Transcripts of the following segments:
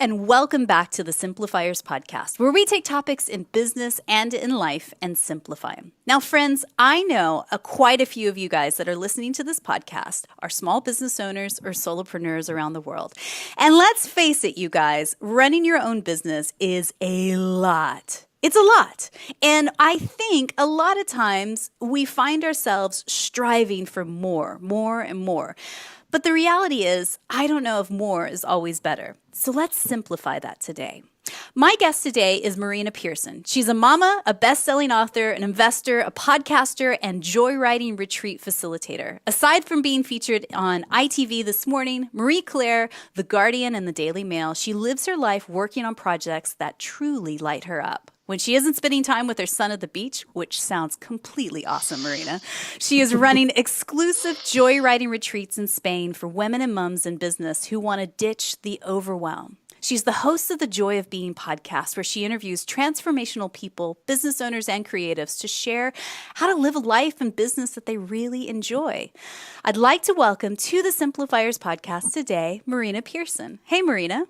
and welcome back to the Simplifiers podcast, where we take topics in business and in life and simplify them. Now, friends, I know quite a few of you guys that are listening to this podcast are small business owners or solopreneurs around the world. And let's face it, you guys, running your own business is a lot. It's a lot. And I think a lot of times we find ourselves striving for more and more. But the reality is, I don't know if more is always better. So let's simplify that today. My guest today is Marina Pearson. She's a mama, a best-selling author, an investor, a podcaster, and joyriding retreat facilitator. Aside from being featured on ITV This Morning, Marie Claire, The Guardian, and The Daily Mail, she lives her life working on projects that truly light her up. When she isn't spending time with her son at the beach, which sounds completely awesome, Marina, she is running exclusive joyriding retreats in Spain for women and moms in business who want to ditch the overwhelm. She's the host of the Joy of Being podcast, where she interviews transformational people, business owners, and creatives to share how to live a life and business that they really enjoy. I'd like to welcome to the Simplifiers podcast today, Marina Pearson. Hey, Marina.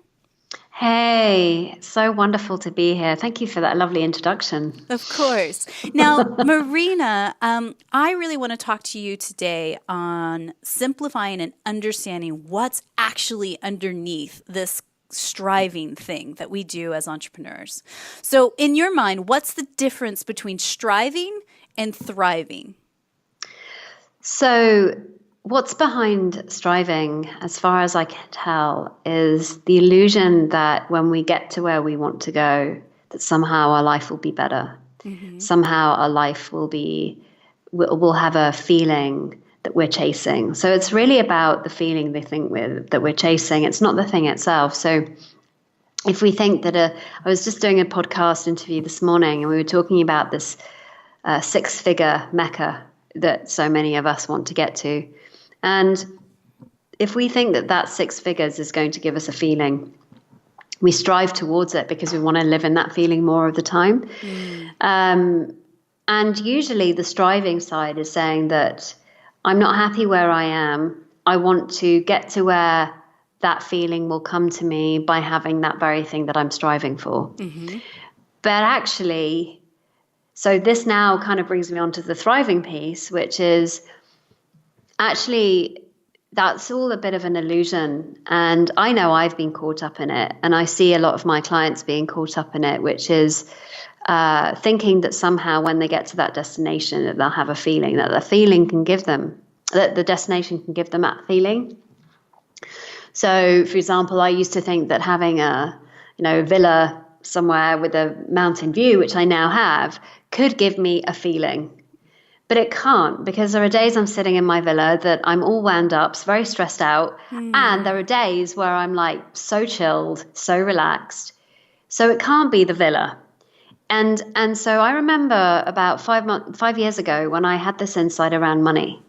Hey, so wonderful to be here. Thank you for that lovely introduction. Of course. Now, Marina, I really want to talk to you today on simplifying and understanding what's actually underneath this striving thing that we do as entrepreneurs. So in your mind, what's the difference between striving and thriving? So what's behind striving, as far as I can tell, is the illusion that when we get to where we want to go, that somehow our life will be better. Mm-hmm. Somehow our life we'll have a feeling that we're chasing. So it's really about the feeling that we're chasing. It's not the thing itself. So if we think that I was just doing a podcast interview this morning, and we were talking about this six-figure mecca that so many of us want to get to. And if we think that six figures is going to give us a feeling, we strive towards it because we want to live in that feeling more of the time. And usually the striving side is saying that I'm not happy where I am. I want to get to where that feeling will come to me by having that very thing that I'm striving for. Mm-hmm. But actually, so this now kind of brings me on to the thriving piece, which is actually, that's all a bit of an illusion. And I know I've been caught up in it. And I see a lot of my clients being caught up in it, which is thinking that somehow when they get to that destination, that they'll have a feeling, that the feeling can give them, that the destination can give them that feeling. So, for example, I used to think that having a villa somewhere with a mountain view, which I now have, could give me a feeling. But it can't, because there are days I'm sitting in my villa that I'm all wound up, very stressed out. And there are days where I'm like so chilled, so relaxed. So it can't be the villa. And so I remember about 5 years ago when I had this insight around money,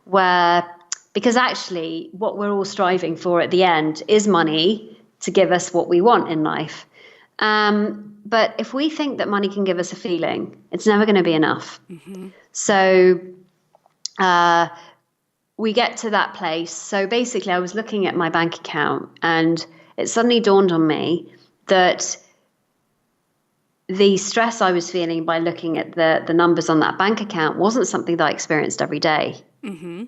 because actually what we're all striving for at the end is money to give us what we want in life. But if we think that money can give us a feeling, it's never going to be enough. Mm-hmm. So we get to that place. So basically, I was looking at my bank account, and it suddenly dawned on me that the stress I was feeling by looking at the numbers on that bank account wasn't something that I experienced every day. Mm-hmm.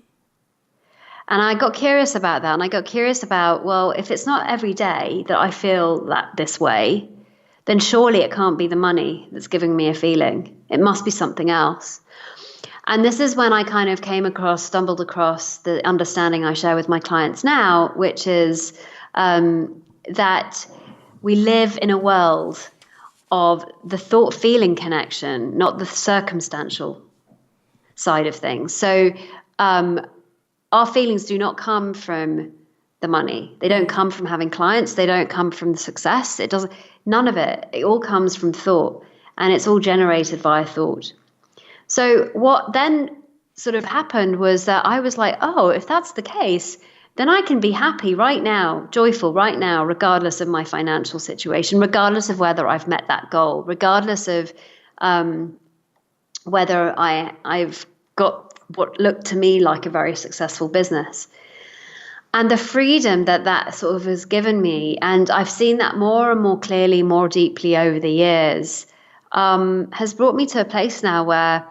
And I got curious about that. And I got curious about, well, if it's not every day that I feel this way, then surely it can't be the money that's giving me a feeling. It must be something else. And this is when I kind of stumbled across the understanding I share with my clients now, which is that we live in a world of the thought-feeling connection, not the circumstantial side of things. So our feelings do not come from the money. They don't come from having clients. They don't come from the success. None of it. It all comes from thought, and it's all generated via thought. So what then sort of happened was that I was like, oh, if that's the case, then I can be happy right now, joyful right now, regardless of my financial situation, regardless of whether I've met that goal, regardless of whether I've got what looked to me like a very successful business. And the freedom that sort of has given me, and I've seen that more and more clearly, more deeply over the years, has brought me to a place now where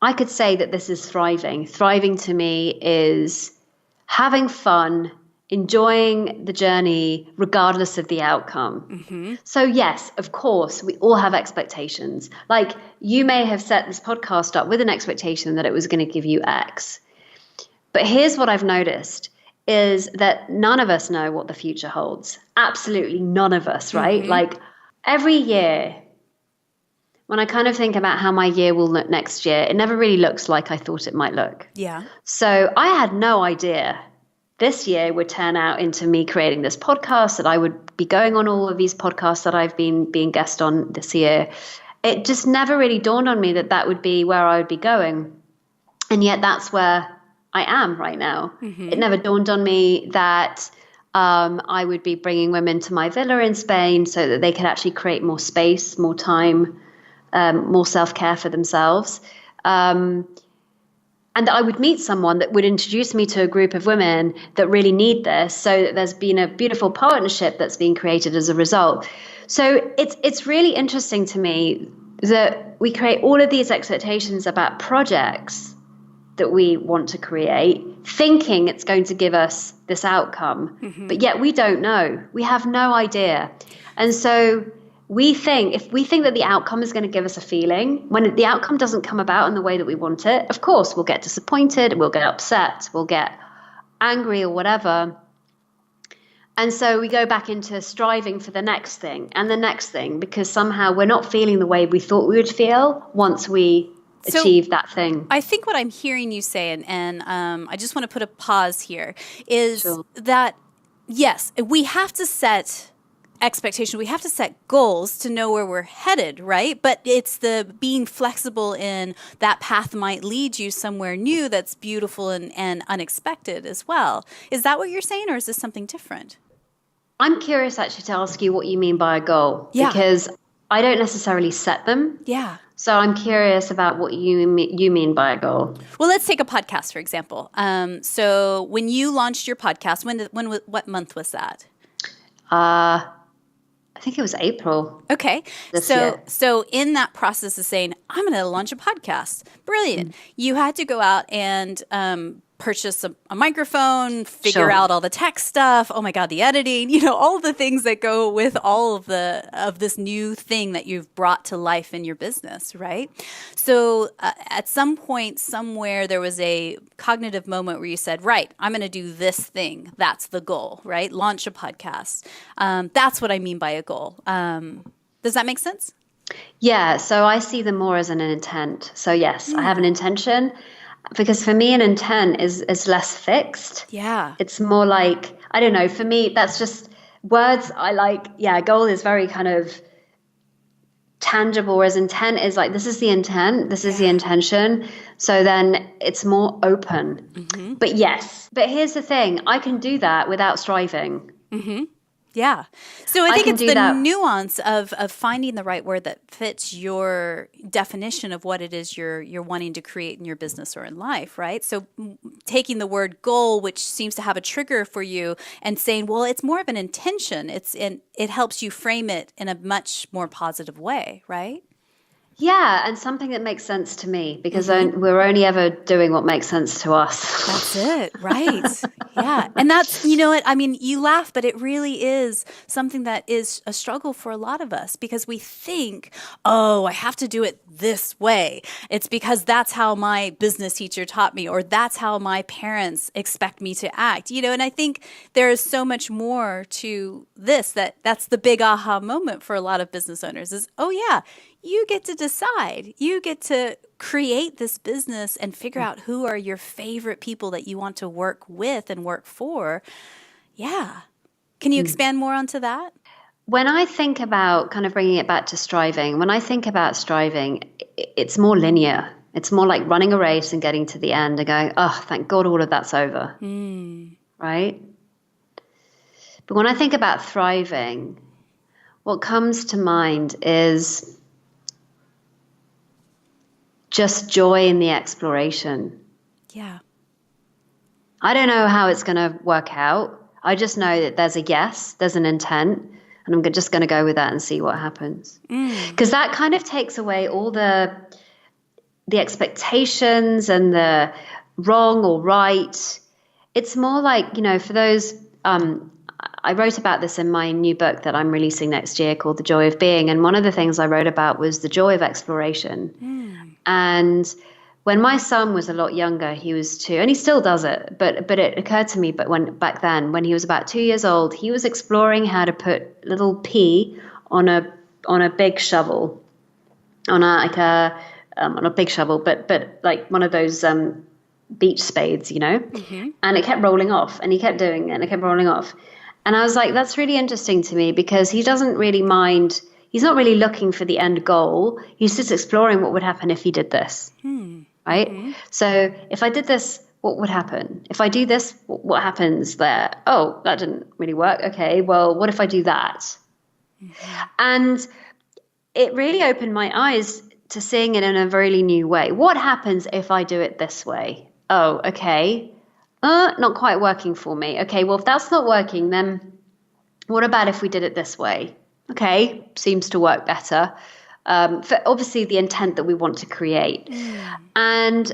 I could say that this is thriving. Thriving to me is having fun, enjoying the journey, regardless of the outcome. Mm-hmm. So yes, of course, we all have expectations. Like, you may have set this podcast up with an expectation that it was going to give you X. But here's what I've noticed is that none of us know what the future holds. Absolutely none of us, right? Mm-hmm. Like, every year, when I kind of think about how my year will look next year, it never really looks like I thought it might look. Yeah. So I had no idea this year would turn out into me creating this podcast, that I would be going on all of these podcasts that I've been being guest on this year. It just never really dawned on me that that would be where I would be going. And yet that's where I am right now. Mm-hmm. It never dawned on me that I would be bringing women to my villa in Spain so that they could actually create more space, more time, more self-care for themselves. And that I would meet someone that would introduce me to a group of women that really need this, so that there's been a beautiful partnership that's been created as a result. So it's really interesting to me that we create all of these expectations about projects that we want to create, thinking it's going to give us this outcome, but yet we don't know. We have no idea. And so if we think that the outcome is going to give us a feeling, when the outcome doesn't come about in the way that we want it, of course, we'll get disappointed, we'll get upset, we'll get angry or whatever. And so we go back into striving for the next thing and the next thing, because somehow we're not feeling the way we thought we would feel once we achieve that thing. I think what I'm hearing you say, and I just want to put a pause here, is Sure. that, yes, we have to set expectation. We have to set goals to know where we're headed, right? But it's the being flexible in that path might lead you somewhere new that's beautiful and unexpected as well. Is that what you're saying, or is this something different? I'm curious actually to ask you what you mean by a goal, Yeah. because I don't necessarily set them. Yeah. So I'm curious about what you mean by a goal. Well, let's take a podcast, for example. So when you launched your podcast, what month was that? I think it was April. Okay. This year. So in that process of saying, I'm going to launch a podcast. Brilliant. You had to go out and purchase a microphone, figure Sure. out all the tech stuff. Oh my God, the editing, all the things that go with all of this new thing that you've brought to life in your business, right? So at some point, somewhere, there was a cognitive moment where you said, right, I'm going to do this thing. That's the goal, right? Launch a podcast. That's what I mean by a goal. Does that make sense? Yeah, so I see them more as an intent. So yes, I have an intention, because for me an intent is less fixed. Yeah. It's more like, I don't know, for me that's just words I like. Yeah, goal is very kind of tangible, whereas intent is like, this is the intent, this is the intention. So then it's more open. But yes, but here's the thing, I can do that without striving. Yeah. So I think can it's do the that. nuance of finding the right word that fits your definition of what it is you're wanting to create in your business or in life, right? So taking the word goal, which seems to have a trigger for you, and saying, well, it's more of an intention. It helps you frame it in a much more positive way, right? Yeah, and something that makes sense to me, because we're only ever doing what makes sense to us. That's it, right? Yeah. And that's, what, I mean, you laugh, but it really is something that is a struggle for a lot of us, because we think, oh, I have to do it this way. It's because that's how my business teacher taught me, or that's how my parents expect me to act, and I think there is so much more to this that's the big aha moment for a lot of business owners is, oh yeah, you get to decide. You get to create this business and figure out who are your favorite people that you want to work with and work for. Yeah. Can you expand more onto that? When I think about kind of bringing it back to striving, it's more linear. It's more like running a race and getting to the end and going, oh, thank God all of that's over. Right? But when I think about thriving, what comes to mind is just joy in the exploration. Yeah. I don't know how it's going to work out. I just know that there's a yes, there's an intent, and I'm just going to go with that and see what happens. Because that kind of takes away all the expectations and the wrong or right. It's more like, for those, I wrote about this in my new book that I'm releasing next year called The Joy of Being. And one of the things I wrote about was the joy of exploration. And when my son was a lot younger, he was 2, and he still does it. But it occurred to me, back then, when he was about 2 years old, he was exploring how to put little pea on a big shovel, on a big shovel, but like one of those beach spades, and it kept rolling off, and he kept doing it, and it kept rolling off. And I was like, that's really interesting to me, because he doesn't really mind. He's not really looking for the end goal. He's just exploring what would happen if he did this, right? So if I did this, what would happen? If I do this, what happens there? Oh, that didn't really work. Okay, well, what if I do that? And it really opened my eyes to seeing it in a really new way. What happens if I do it this way? Oh, okay. Not quite working for me. Okay, well, if that's not working, then what about if we did it this way? Okay, seems to work better. For obviously the intent that we want to create. And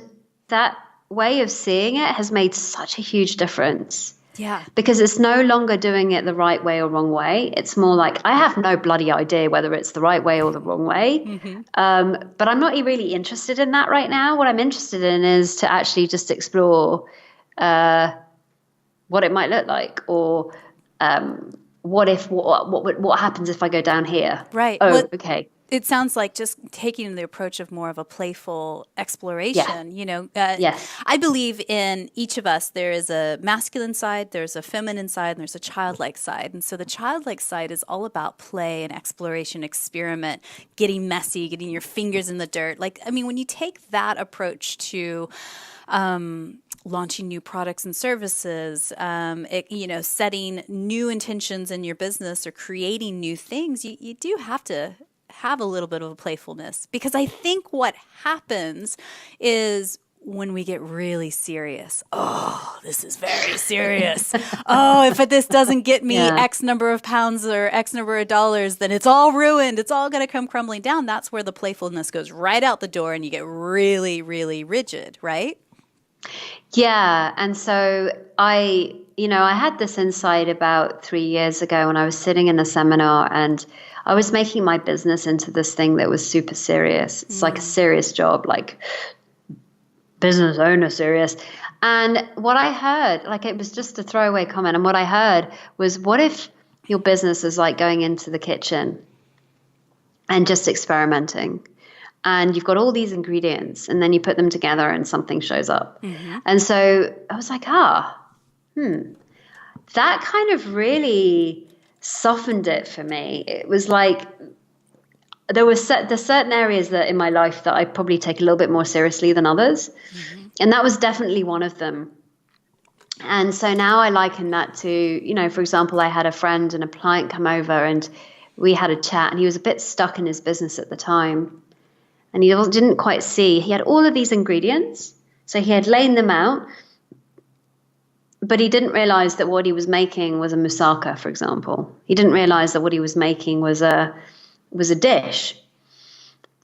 that way of seeing it has made such a huge difference. Yeah. Because it's no longer doing it the right way or wrong way. It's more like, I have no bloody idea whether it's the right way or the wrong way. But I'm not really interested in that right now. What I'm interested in is to actually just explore what it might look like, or what happens if I go down here? Right. Oh, well, okay. It sounds like just taking the approach of more of a playful exploration. Yes. I believe in each of us, there is a masculine side, there's a feminine side, and there's a childlike side. And so the childlike side is all about play and exploration, experiment, getting messy, getting your fingers in the dirt. When you take that approach to launching new products and services, setting new intentions in your business or creating new things, you do have to have a little bit of a playfulness, because I think what happens is when we get really serious, oh, this is very serious. Oh, if this doesn't get me X number of pounds or X number of dollars, then it's all ruined. It's all going to come crumbling down. That's where the playfulness goes right out the door, and you get really, really rigid, right? Yeah. And so I had this insight about 3 years ago when I was sitting in a seminar, and I was making my business into this thing that was super serious. It's like a serious job, like business owner serious. And what I heard, it was just a throwaway comment. And what I heard was, what if your business is like going into the kitchen and just experimenting? And you've got all these ingredients, and then you put them together and something shows up. And so I was like, that kind of really softened it for me. It was like there's certain areas that in my life that I probably take a little bit more seriously than others. And that was definitely one of them. And so now I liken that to, for example, I had a friend and a client come over, and we had a chat, and he was a bit stuck in his business at the time. And he didn't quite see. He had all of these ingredients. So he had laid them out. But he didn't realize that what he was making was a moussaka, for example. He didn't realize that what he was making was a dish.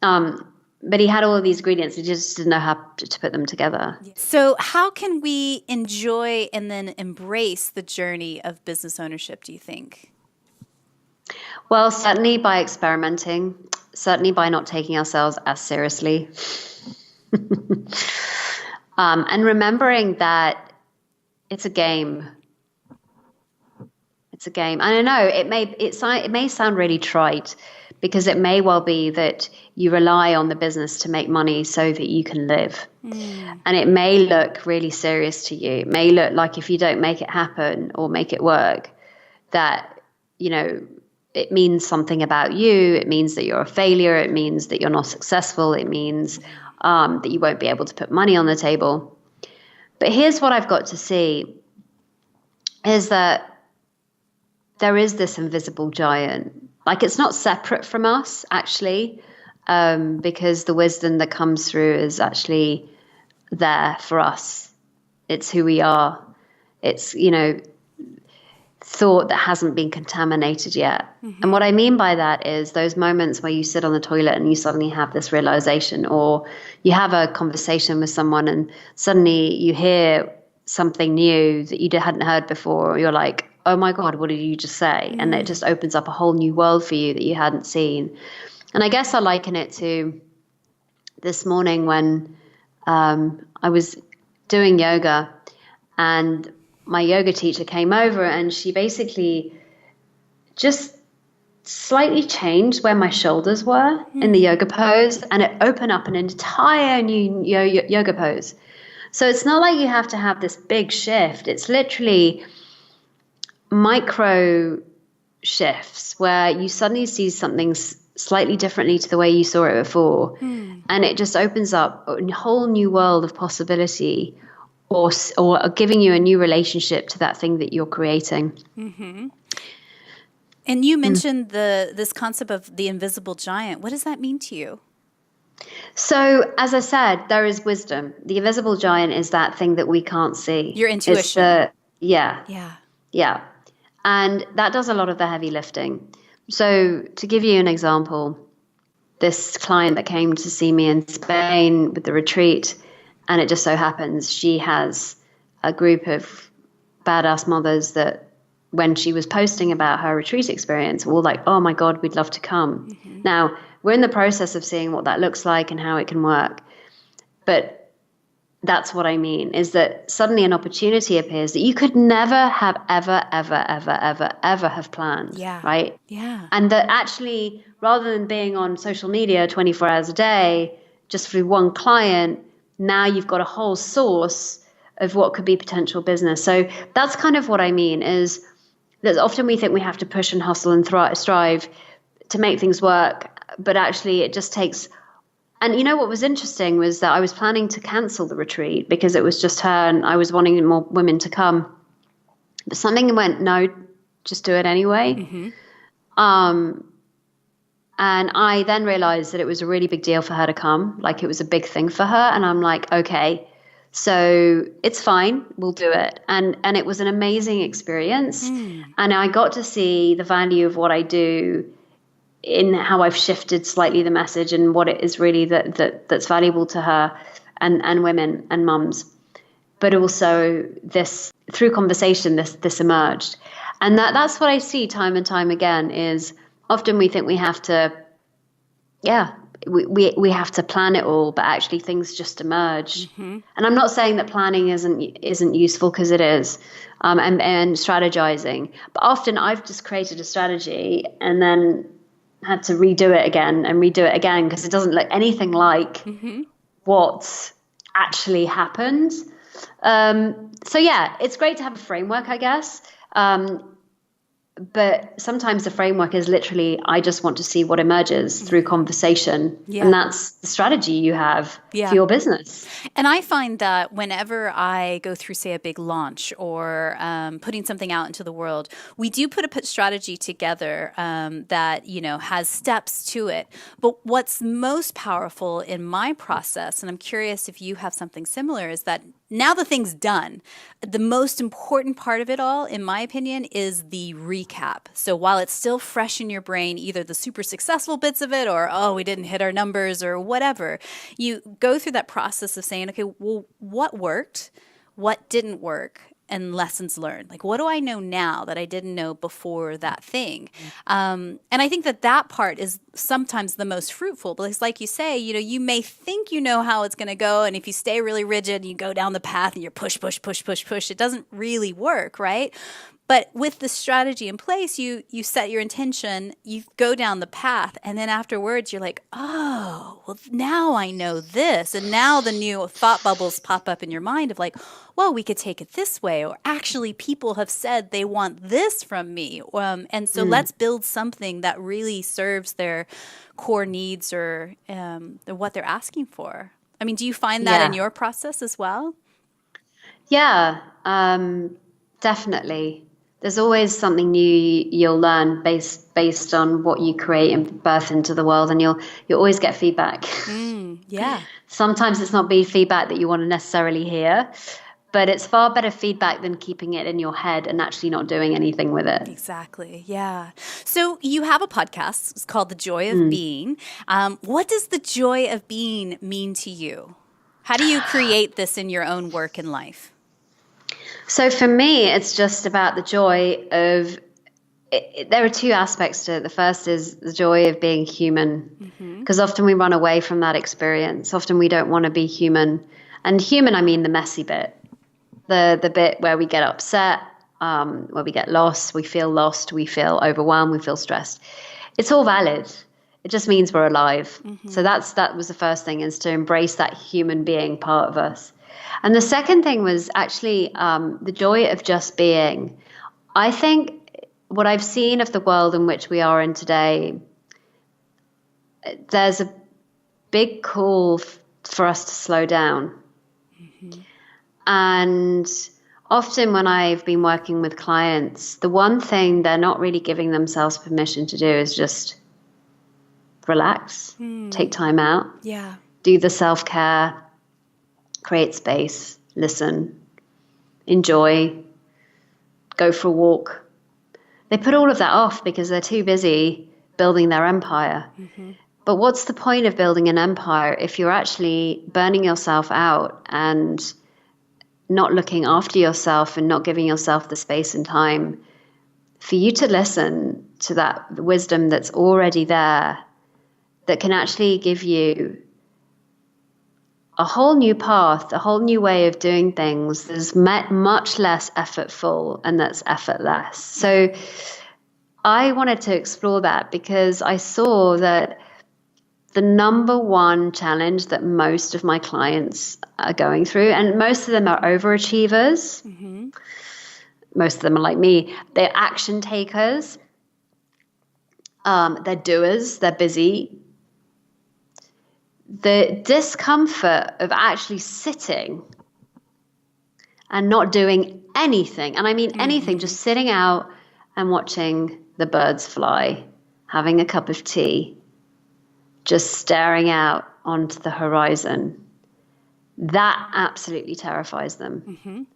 But he had all of these ingredients. He just didn't know how to put them together. So how can we enjoy and then embrace the journey of business ownership, do you think? Well, certainly by experimenting, certainly by not taking ourselves as seriously. And remembering that it's a game. It's a game. And I know it may sound really trite, because it may well be that you rely on the business to make money so that you can live. And it may look really serious to you. It may look like if you don't make it happen or make it work, that, it means something about you. It means that you're a failure. It means that you're not successful. It means that you won't be able to put money on the table. But here's what I've got to see, is that there is this invisible giant. It's not separate from us, actually, because the wisdom that comes through is actually there for us. It's who we are. it's, thought that hasn't been contaminated yet. And what I mean by that is those moments where you sit on the toilet and you suddenly have this realization, or you have a conversation with someone and suddenly you hear something new that you hadn't heard before. Or you're like, oh my God, what did you just say? And it just opens up a whole new world for you that you hadn't seen. And I guess I liken it to this morning when I was doing yoga, and my yoga teacher came over and she basically just slightly changed where my shoulders were in the yoga pose, and it opened up an entire new yoga pose. So it's not like you have to have this big shift. It's literally micro shifts where you suddenly see something slightly differently to the way you saw it before. And it just opens up a whole new world of possibility, or giving you a new relationship to that thing that you're creating. And you mentioned this concept of the invisible giant. What does that mean to you? So, as I said, there is wisdom. The invisible giant is that thing that we can't see. Your intuition. Yeah. And that does a lot of the heavy lifting. So, to give you an example, this client that came to see me in Spain with the retreat, and it just so happens she has a group of badass mothers that when she was posting about her retreat experience, were all like, oh my God, we'd love to come. Now, we're in the process of seeing what that looks like and how it can work. But that's what I mean, is that suddenly an opportunity appears that you could never have ever have planned. Right? Yeah. And that actually, rather than being on social media 24 hours a day, just through one client, now you've got a whole source of what could be potential business. So that's kind of what I mean, is that often we think we have to push and hustle and strive to make things work. But actually it just takes, and what was interesting was that I was planning to cancel the retreat because it was just her and I was wanting more women to come. But something went, no, just do it anyway. And I then realized that it was a really big deal for her to come. Like, it was a big thing for her. And I'm like, okay, so it's fine. We'll do it. And it was an amazing experience. And I got to see the value of what I do in how I've shifted slightly the message and what it is really that's valuable to her and women and mums. But also this, through conversation, this emerged. And that's what I see time and time again, is often we think we have to, we have to plan it all, but actually things just emerge. And I'm not saying that planning isn't useful, because it is, and strategizing. But often I've just created a strategy and then had to redo it again because it doesn't look anything like what actually happened. So yeah, it's great to have a framework, I guess. But sometimes the framework is literally, I just want to see what emerges through conversation. And that's the strategy you have for your business. And I find that whenever I go through, say, a big launch or putting something out into the world, we do put a strategy together that, has steps to it. But what's most powerful in my process, and I'm curious if you have something similar, is that now the thing's done. The most important part of it all, in my opinion, is the recap. So while it's still fresh in your brain, either the super successful bits of it or, oh, we didn't hit our numbers or whatever, you go through that process of saying, okay, well, what worked? What didn't work? And lessons learned. Like, what do I know now that I didn't know before that thing? And I think that part is sometimes the most fruitful. But it's like you say, you may think you know how it's going to go. And if you stay really rigid, you go down the path and you're push, it doesn't really work, right? But with the strategy in place, you set your intention, you go down the path, and then afterwards you're like, oh, well, now I know this. And now the new thought bubbles pop up in your mind of like, well, we could take it this way, or actually people have said they want this from me. And so let's build something that really serves their core needs or what they're asking for. I mean, do you find that in your process as well? Yeah, definitely. There's always something new you'll learn based on what you create and birth into the world, and you'll always get feedback. Yeah. Sometimes it's not feedback that you want to necessarily hear, But it's far better feedback than keeping it in your head and actually not doing anything with it. Exactly. Yeah. So you have a podcast. It's called The Joy of Being. What does the joy of being mean to you? How do you create this in your own work and life? So for me, it's just about the joy of there are two aspects to it. The first is the joy of being human, because often we run away from that experience. Often we don't want to be human. And human, I mean the messy bit. The bit where we get upset, where we get lost, we feel overwhelmed, we feel stressed. It's all valid. It just means we're alive. So that was the first thing, is to embrace that human being part of us. And the second thing was actually the joy of just being. I think what I've seen of the world in which we are in today, there's a big call for us to slow down. And often when I've been working with clients, the one thing they're not really giving themselves permission to do is just relax, take time out, do the self-care, create space, listen, enjoy, go for a walk. They put all of that off because they're too busy building their empire. But what's the point of building an empire if you're actually burning yourself out and not looking after yourself and not giving yourself the space and time for you to listen to that wisdom that's already there, that can actually give you a whole new path, a whole new way of doing things that's much less effortful and that's effortless. So I wanted to explore that because I saw that the number one challenge that most of my clients are going through, and most of them are overachievers, most of them are like me, they're action takers, they're doers, they're busy. The discomfort of actually sitting and not doing anything, and I mean anything, just sitting out and watching the birds fly, having a cup of tea, just staring out onto the horizon, that absolutely terrifies them.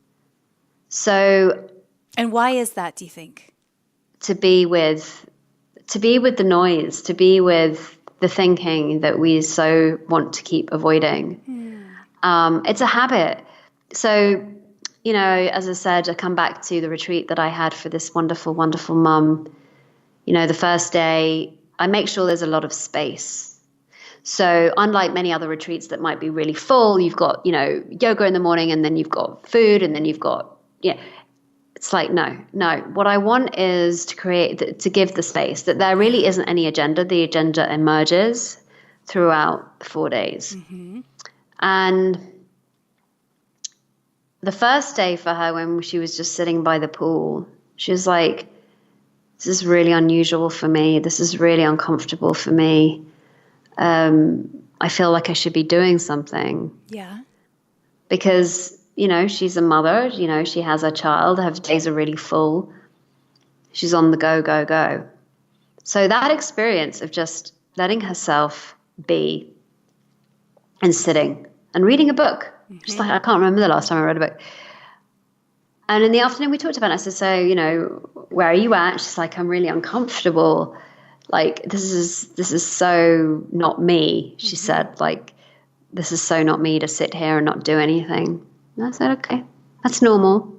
So, and why is that, do you think? To be with the noise, to be with the thinking that we so want to keep avoiding. It's a habit. So, you know, as I said, I come back to the retreat that I had for this wonderful, wonderful mum. You know, the first day, I make sure there's a lot of space. So unlike many other retreats that might be really full, you've got, you know, yoga in the morning and then you've got food and then you've got, it's like, no. What I want is to give the space, that there really isn't any agenda. The agenda emerges throughout the 4 days. And the first day for her, when she was just sitting by the pool, she was like, this is really unusual for me. This is really uncomfortable for me. I feel like I should be doing something. Because, you know, she's a mother, you know, she has a child, her days are really full. She's on the go. So that experience of just letting herself be and sitting and reading a book. Just like, I can't remember the last time I read a book. And in the afternoon we talked about it. I said, so, you know, where are you at? She's like, I'm really uncomfortable. Like, this is so not me, she said. Like, this is so not me to sit here and not do anything. And I said, okay, that's normal.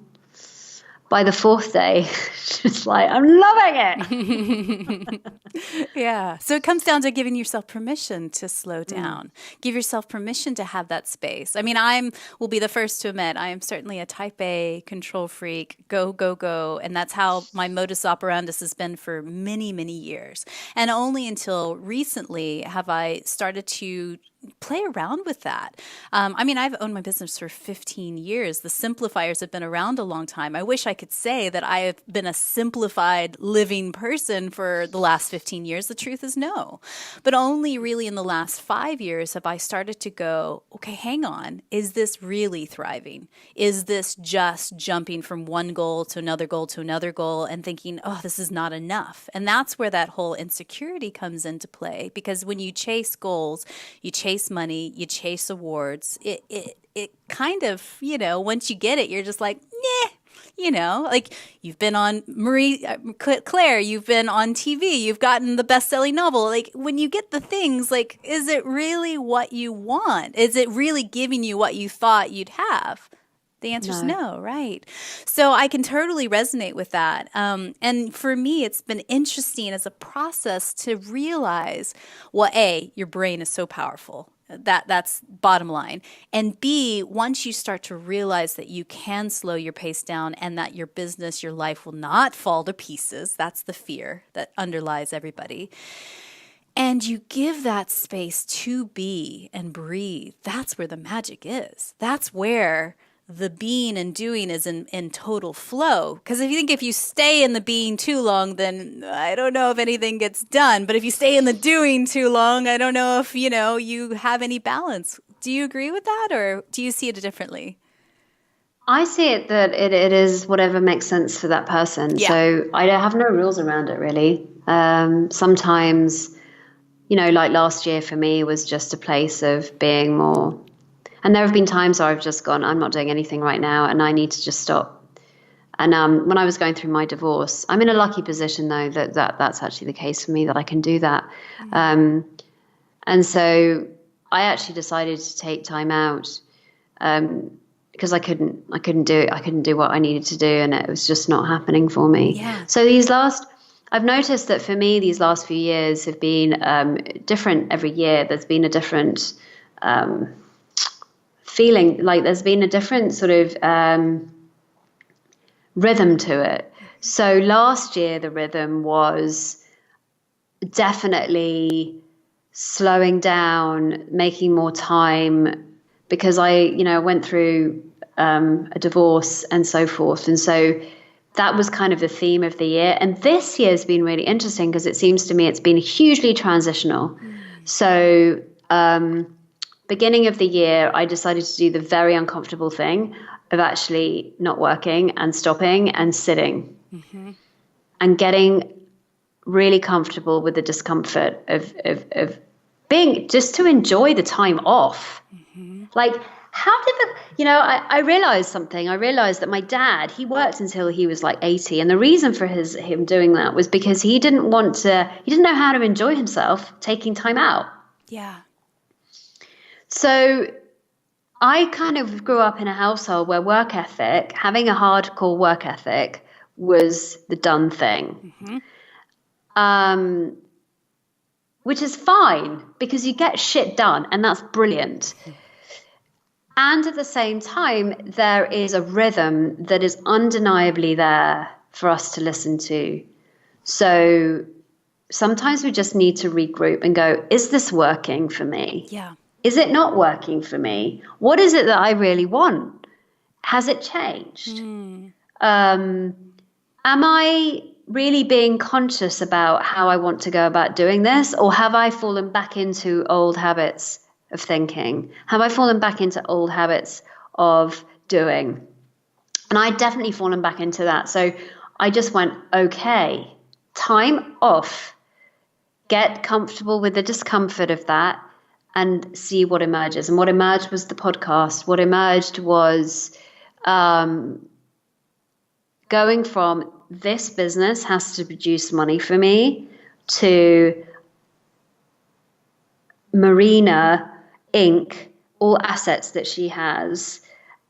By the fourth day, she's like, I'm loving it. So it comes down to giving yourself permission to slow down. Give yourself permission to have that space. I mean, will be the first to admit, I am certainly a type A control freak, go. And that's how my modus operandus has been for many, many years. And only until recently have I started to play around with that. I mean, I've owned my business for 15 years. The Simplifiers have been around a long time. I wish I could say that I have been a simplified living person for the last 15 years. The truth is no. But only really in the last 5 years have I started to go, okay, hang on. Is this really thriving? Is this just jumping from one goal to another goal to another goal and thinking, oh, this is not enough? And that's where that whole insecurity comes into play. Because when you chase goals, you chase chase money, you chase awards. It kind of, once you get it, you're just like, like you've been on Claire, you've been on TV, you've gotten the best-selling novel. Like when you get the things, like, is it really what you want? Is it really giving you what you thought you'd have? The answer is no, right? So I can totally resonate with that. And for me, it's been interesting as a process to realize, well, A, your brain is so powerful. That's bottom line. And B, once you start to realize that you can slow your pace down and that your business, your life will not fall to pieces, that's the fear that underlies everybody. And you give that space to be and breathe. That's where the magic is. That's where the being and doing is in total flow. Because if you stay in the being too long, then I don't know if anything gets done. But if you stay in the doing too long, I don't know if, you have any balance. Do you agree with that, or do you see it differently? I see it that it is whatever makes sense for that person. Yeah. So I have no rules around it, really. Sometimes, like last year for me was just a place of being more. And there have been times where I've just gone, I'm not doing anything right now, and I need to just stop. And when I was going through my divorce, I'm in a lucky position, though, that's actually the case for me, that I can do that. Mm-hmm. And so I actually decided to take time out because I couldn't do it. I couldn't do what I needed to do, and it was just not happening for me. Yeah. So I've noticed that for me, these last few years have been different every year. There's been a different feeling, like there's been a different sort of rhythm to it. So last year, the rhythm was definitely slowing down, making more time, because I went through a divorce and so forth. And so that was kind of the theme of the year. And this year has been really interesting because it seems to me it's been hugely transitional. So beginning of the year, I decided to do the very uncomfortable thing of actually not working and stopping and sitting and getting really comfortable with the discomfort of being, just to enjoy the time off. Like, how did I realized something. I realized that my dad, he worked until he was like 80. And the reason for him doing that was because he didn't know how to enjoy himself taking time out. Yeah. So I kind of grew up in a household where having a hardcore work ethic was the done thing. Which is fine because you get shit done and that's brilliant. And at the same time, there is a rhythm that is undeniably there for us to listen to. So sometimes we just need to regroup and go, is this working for me? Yeah. Is it not working for me? What is it that I really want? Has it changed? Am I really being conscious about how I want to go about doing this? Or have I fallen back into old habits of thinking? Have I fallen back into old habits of doing? And I'd definitely fallen back into that. So I just went, okay, time off. Get comfortable with the discomfort of that and see what emerges. And what emerged was the podcast. What emerged was going from this business has to produce money for me to Marina Inc., all assets that she has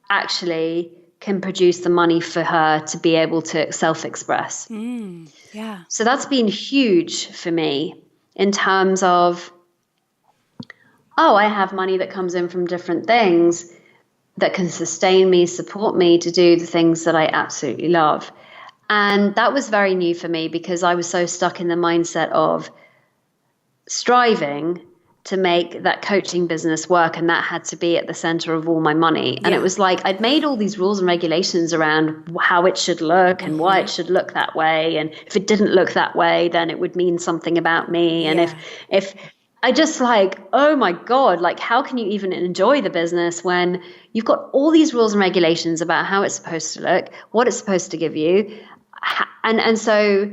actually can produce the money for her to be able to self-express. Yeah. So that's been huge for me in terms of, I have money that comes in from different things that can sustain me, support me to do the things that I absolutely love. And that was very new for me because I was so stuck in the mindset of striving to make that coaching business work, and that had to be at the center of all my money. And it was like I'd made all these rules and regulations around how it should look and why it should look that way. And if it didn't look that way, then it would mean something about me. And if I just like, oh my God, like how can you even enjoy the business when you've got all these rules and regulations about how it's supposed to look, what it's supposed to give you. And so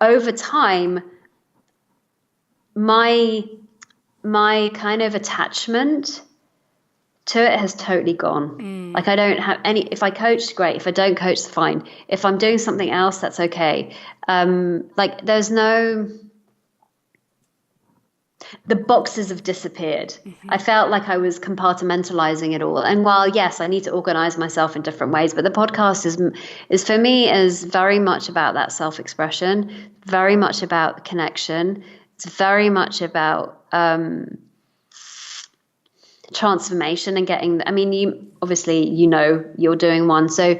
over time, my my kind of attachment to it has totally gone. Like I don't have any, if I coach, great. If I don't coach, fine. If I'm doing something else, that's okay. Like there's no, the boxes have disappeared. I felt like I was compartmentalizing it all. And while, yes, I need to organize myself in different ways, but the podcast is for me is very much about that self-expression, very much about connection. It's very much about transformation and getting, I mean, you obviously, you're doing one. So,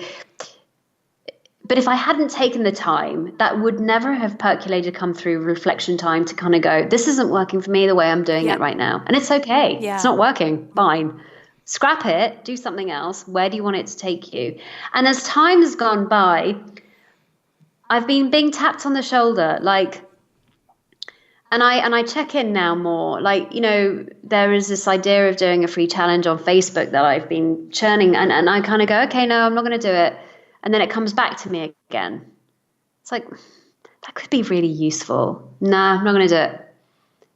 but if I hadn't taken the time, that would never have percolated, come through reflection time to kind of go, this isn't working for me the way I'm doing it right now. And it's okay. Yeah. It's not working. Fine. Scrap it. Do something else. Where do you want it to take you? And as time has gone by, I've been being tapped on the shoulder, like, and I check in now more. Like, there is this idea of doing a free challenge on Facebook that I've been churning, and I kind of go, okay, no, I'm not going to do it. And then it comes back to me again. It's like, that could be really useful. Nah, I'm not going to do it.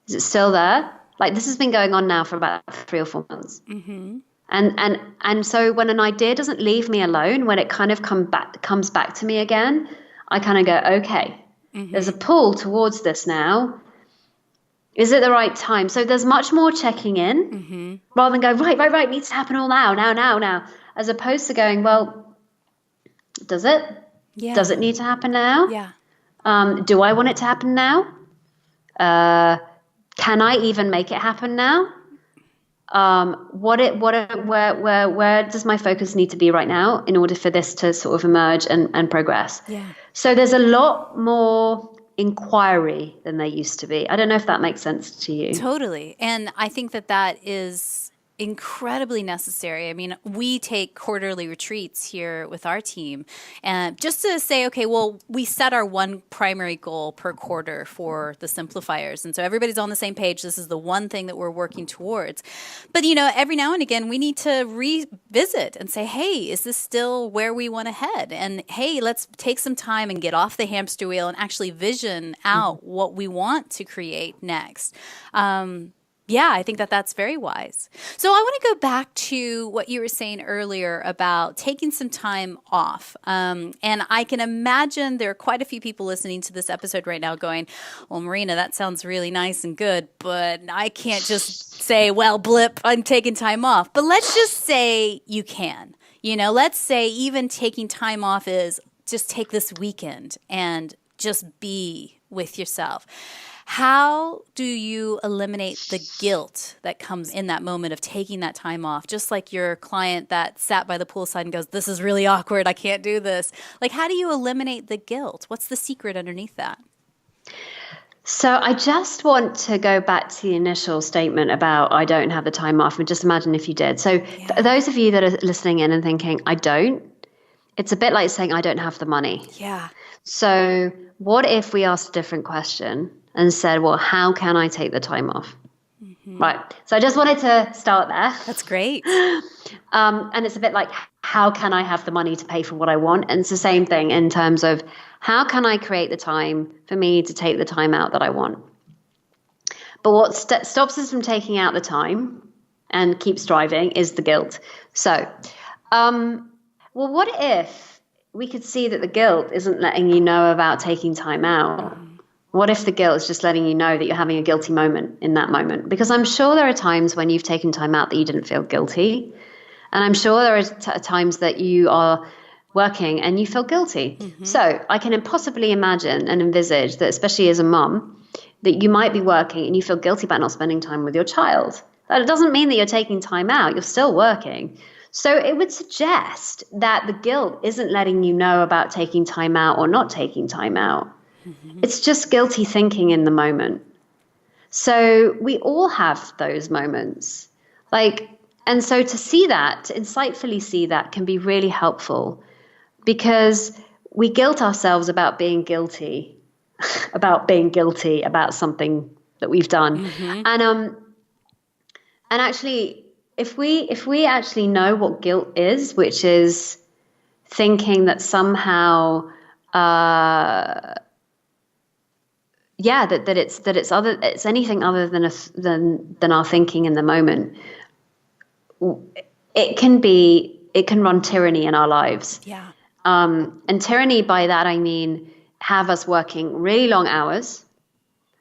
Is it still there? Like, this has been going on now for about 3 or 4 months. Mm-hmm. And so when an idea doesn't leave me alone, when it kind of comes back to me again, I kind of go, okay, there's a pull towards this now. Is it the right time? So there's much more checking in rather than going, right, needs to happen all now, as opposed to going, well, does it? Yeah. Does it need to happen now? Yeah. Do I want it to happen now? Can I even make it happen now? Where does my focus need to be right now in order for this to sort of emerge and progress? Yeah. So there's a lot more inquiry than there used to be. I don't know if that makes sense to you. Totally. And I think that is incredibly necessary. I mean, we take quarterly retreats here with our team, and just to say, okay, well, we set our one primary goal per quarter for the Simplifiers. And so everybody's on the same page. This is the one thing that we're working towards. But, every now and again, we need to revisit and say, hey, is this still where we want to head? And hey, let's take some time and get off the hamster wheel and actually vision out what we want to create next. Yeah, I think that's very wise. So I want to go back to what you were saying earlier about taking some time off. And I can imagine there are quite a few people listening to this episode right now going, well, Marina, that sounds really nice and good, but I can't just say, well, blip, I'm taking time off. But let's just say you can. Let's say even taking time off is just take this weekend and just be with yourself. How do you eliminate the guilt that comes in that moment of taking that time off? Just like your client that sat by the poolside and goes, this is really awkward, I can't do this. Like, how do you eliminate the guilt? What's the secret underneath that? So I just want to go back to the initial statement about I don't have the time off, and just imagine if you did. So those of you that are listening in and thinking, I don't, it's a bit like saying I don't have the money. Yeah. So what if we asked a different question and said, well, how can I take the time off? Right. So I just wanted to start there. That's great. And it's a bit like, how can I have the money to pay for what I want? And it's the same thing in terms of how can I create the time for me to take the time out that I want? But what stops us from taking out the time and keep striving is the guilt. So, well, what if we could see that the guilt isn't letting you know about taking time out? What if the guilt is just letting you know that you're having a guilty moment in that moment? Because I'm sure there are times when you've taken time out that you didn't feel guilty. And I'm sure there are times that you are working and you feel guilty. So I can impossibly imagine and envisage that, especially as a mum, that you might be working and you feel guilty about not spending time with your child. That doesn't mean that you're taking time out. You're still working. So it would suggest that the guilt isn't letting you know about taking time out or not taking time out. It's just guilty thinking in the moment. So we all have those moments. And so to see that, to insightfully see that, can be really helpful, because we guilt ourselves about being guilty, about something that we've done. And actually, if we actually know what guilt is, which is thinking that somehow it's anything other than than our thinking in the moment. It can run tyranny in our lives. Yeah. And tyranny, by that I mean have us working really long hours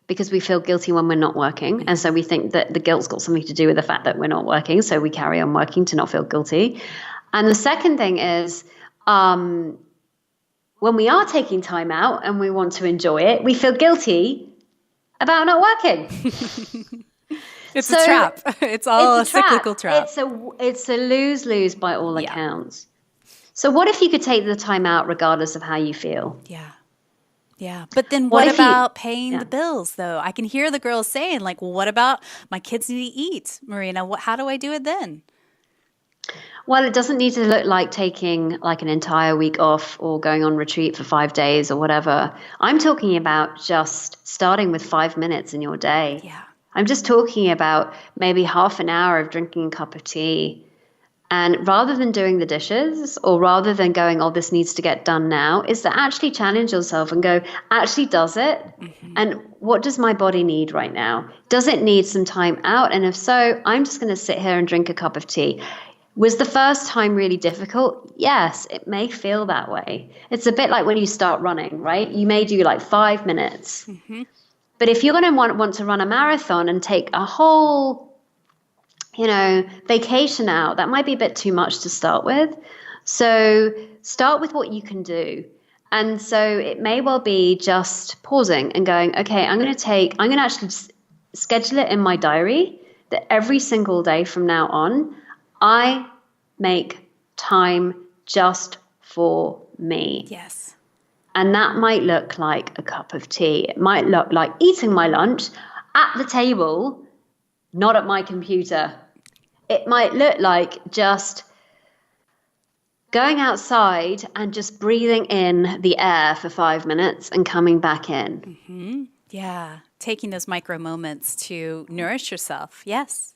because we feel guilty when we're not working. And so we think that the guilt's got something to do with the fact that we're not working. So we carry on working to not feel guilty. And the second thing is, when we are taking time out and we want to enjoy it, we feel guilty about not working. It's a trap. It's all a cyclical trap. It's a lose-lose by all accounts. So what if you could take the time out regardless of how you feel? Yeah. Yeah. But then what about paying the bills, though? I can hear the girls saying, like, well, what about my kids need to eat, Marina? How do I do it then? Well, it doesn't need to look like taking like an entire week off or going on retreat for 5 days or whatever. I'm talking about just starting with 5 minutes in your day. Yeah. I'm just talking about maybe half an hour of drinking a cup of tea. And rather than doing the dishes or rather than going, oh, this needs to get done now, is to actually challenge yourself and go, actually, does it? Mm-hmm. And what does my body need right now? Does it need some time out? And if so, I'm just going to sit here and drink a cup of tea. Was the first time really difficult? Yes, it may feel that way. It's a bit like when you start running, right? You may do like 5 minutes. Mm-hmm. But if you're going to want to run a marathon and take a whole, vacation out, that might be a bit too much to start with. So start with what you can do. And so it may well be just pausing and going, okay, I'm going to actually schedule it in my diary that every single day from now on, I make time just for me. Yes. And that might look like a cup of tea. It might look like eating my lunch at the table, not at my computer. It might look like just going outside and just breathing in the air for 5 minutes and coming back in. Mm-hmm. Yeah. Taking those micro moments to nourish yourself. Yes.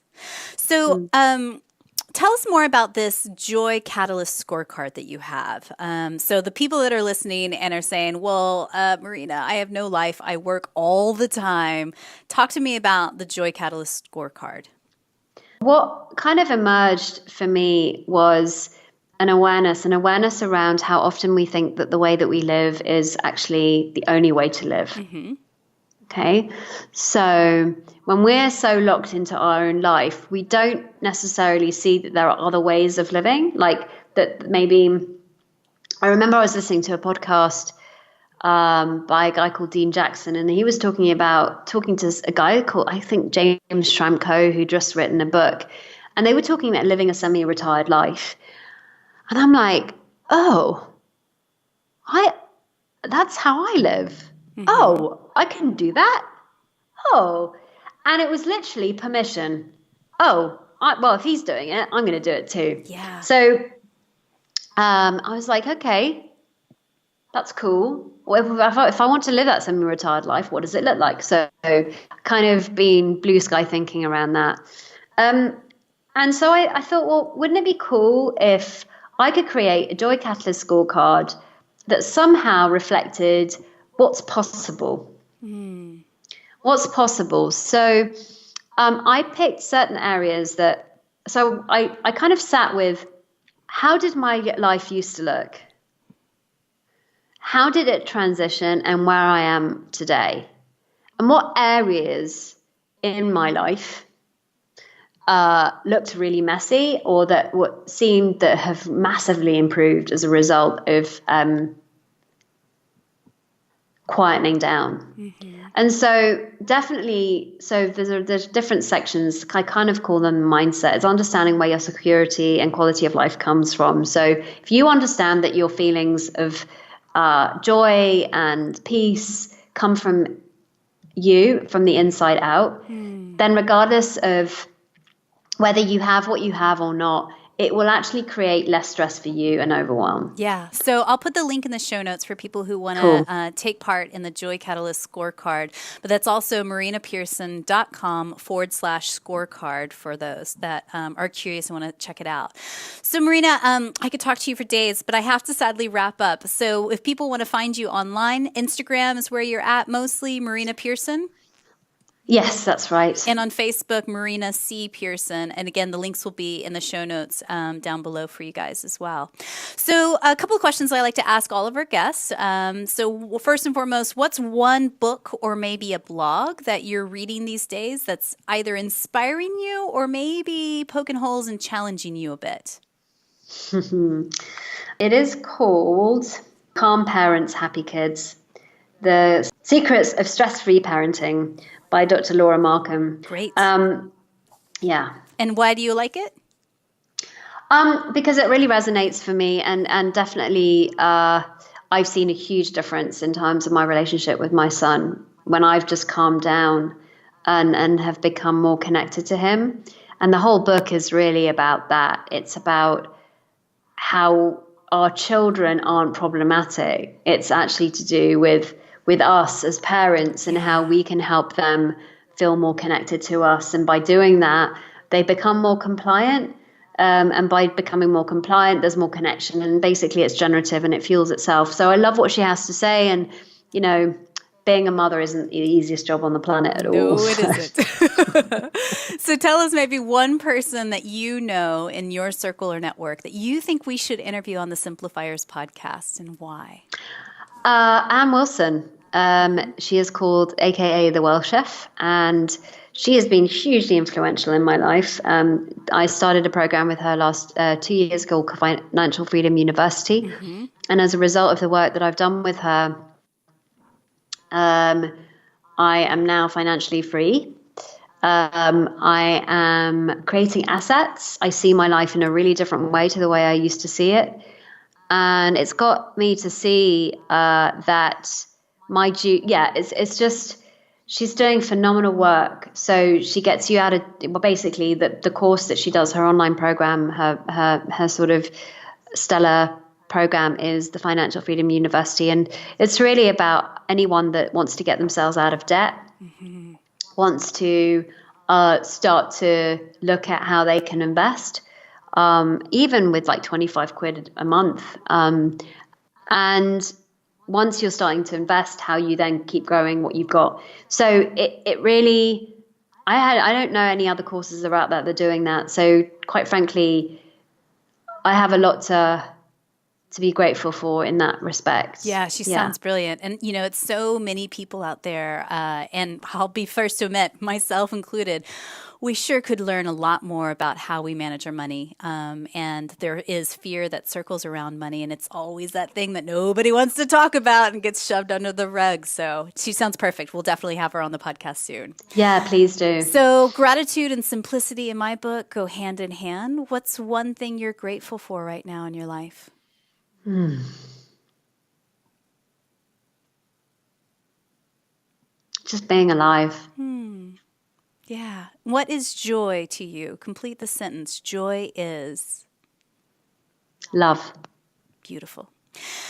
So, tell us more about this Joy Catalyst Scorecard that you have. So the people that are listening and are saying, well, Marina, I have no life. I work all the time. Talk to me about the Joy Catalyst Scorecard. What kind of emerged for me was an awareness around how often we think that the way that we live is actually the only way to live. Mm-hmm. Okay, so when we're so locked into our own life, we don't necessarily see that there are other ways of living. Like that, maybe I remember I was listening to a podcast by a guy called Dean Jackson, and he was talking to a guy called, I think, James Schramko, who'd just written a book, and they were talking about living a semi-retired life. And I'm like, that's how I live. Mm-hmm. Oh, I can do that. Oh, and it was literally permission. Well, if he's doing it, I'm going to do it too. Yeah. So I was like, okay, that's cool. Well, if I want to live that semi-retired life, what does it look like? So kind of being blue sky thinking around that. And so I thought, well, wouldn't it be cool if I could create a Joy Catalyst scorecard that somehow reflected what's possible. What's possible. So I picked certain areas so I kind of sat with, how did my life used to look? How did it transition and where I am today? And what areas in my life looked really messy or that seemed that have massively improved as a result of quietening down. Mm-hmm. And so definitely, there's different sections. I kind of call them mindset. It's understanding where your security and quality of life comes from. So if you understand that your feelings of joy and peace come from you, from the inside out, then regardless of whether you have what you have or not, it will actually create less stress for you and overwhelm. Yeah. So I'll put the link in the show notes for people who want to Cool. take part in the Joy Catalyst Scorecard. But that's also marinapearson.com/scorecard for those that are curious and want to check it out. So Marina, I could talk to you for days, but I have to sadly wrap up. So if people want to find you online, Instagram is where you're at mostly, Marina Pearson. Yes, that's right. And on Facebook, Marina C. Pearson. And again, the links will be in the show notes down below for you guys as well. So a couple of questions I like to ask all of our guests. So first and foremost, what's one book or maybe a blog that you're reading these days that's either inspiring you or maybe poking holes and challenging you a bit? It is called Calm Parents, Happy Kids: The Secrets of Stress-Free Parenting by Dr. Laura Markham. Great. Yeah. And why do you like it? Because it really resonates for me, and definitely I've seen a huge difference in terms of my relationship with my son when I've just calmed down and have become more connected to him. And the whole book is really about that. It's about how our children aren't problematic. It's actually to do with us as parents and how we can help them feel more connected to us. And by doing that, they become more compliant. And by becoming more compliant, there's more connection. And basically, it's generative and it fuels itself. So I love what she has to say. And, you know, being a mother isn't the easiest job on the planet at all. No, it isn't. So tell us maybe one person that you know in your circle or network that you think we should interview on the Simplifiers podcast, and why? Anne Wilson. She is called AKA the Well Chef, and she has been hugely influential in my life. I started a program with her last 2 years ago called Financial Freedom University. Mm-hmm. And as a result of the work that I've done with her, I am now financially free. I am creating assets. I see my life in a really different way to the way I used to see it. And it's got me to see that it's just, she's doing phenomenal work. So she gets you out of, well, basically the course that she does, her online program, her sort of stellar program is the Financial Freedom University. And it's really about anyone that wants to get themselves out of debt, mm-hmm. wants to start to look at how they can invest, even with like 25 quid a month. And once you're starting to invest, how you then keep growing what you've got. So it really, I don't know any other courses that are out there that are doing that. So quite frankly, I have a lot to be grateful for in that respect. Yeah, she sounds brilliant. And, you know, it's so many people out there, and I'll be first to admit, myself included, we sure could learn a lot more about how we manage our money. And there is fear that circles around money, and it's always that thing that nobody wants to talk about and gets shoved under the rug. So she sounds perfect. We'll definitely have her on the podcast soon. Yeah, please do. So gratitude and simplicity in my book go hand in hand. What's one thing you're grateful for right now in your life? Just being alive. Yeah. What is joy to you? Complete the sentence. Joy is? Love. Beautiful.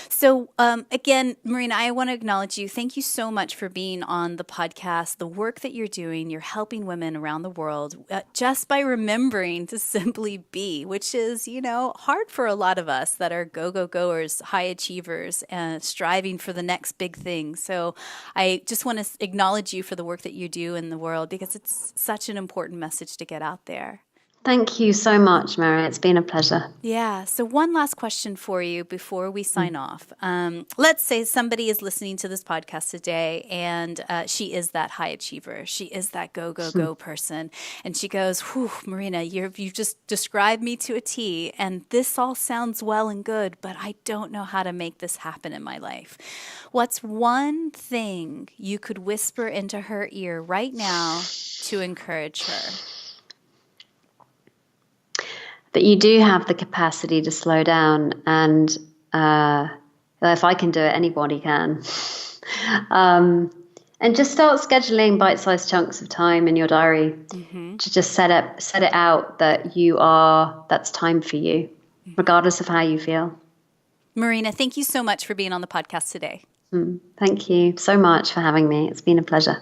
So again, Marina, I want to acknowledge you. Thank you so much for being on the podcast, the work that you're doing. You're helping women around the world just by remembering to simply be, which is, you know, hard for a lot of us that are go-go-goers, high achievers, and striving for the next big thing. So I just want to acknowledge you for the work that you do in the world, because it's such an important message to get out there. Thank you so much, Mary. It's been a pleasure. Yeah. So one last question for you before we sign off. Let's say somebody is listening to this podcast today, and she is that high achiever. She is that go person. And she goes, whew, Marina, you've just described me to a T, and this all sounds well and good, but I don't know how to make this happen in my life. What's one thing you could whisper into her ear right now to encourage her? That you do have the capacity to slow down, and if I can do it, anybody can. And And just start scheduling bite-sized chunks of time in your diary to just set it out that that's time for you, regardless of how you feel. Marina, thank you so much for being on the podcast today. Thank you so much for having me. It's been a pleasure.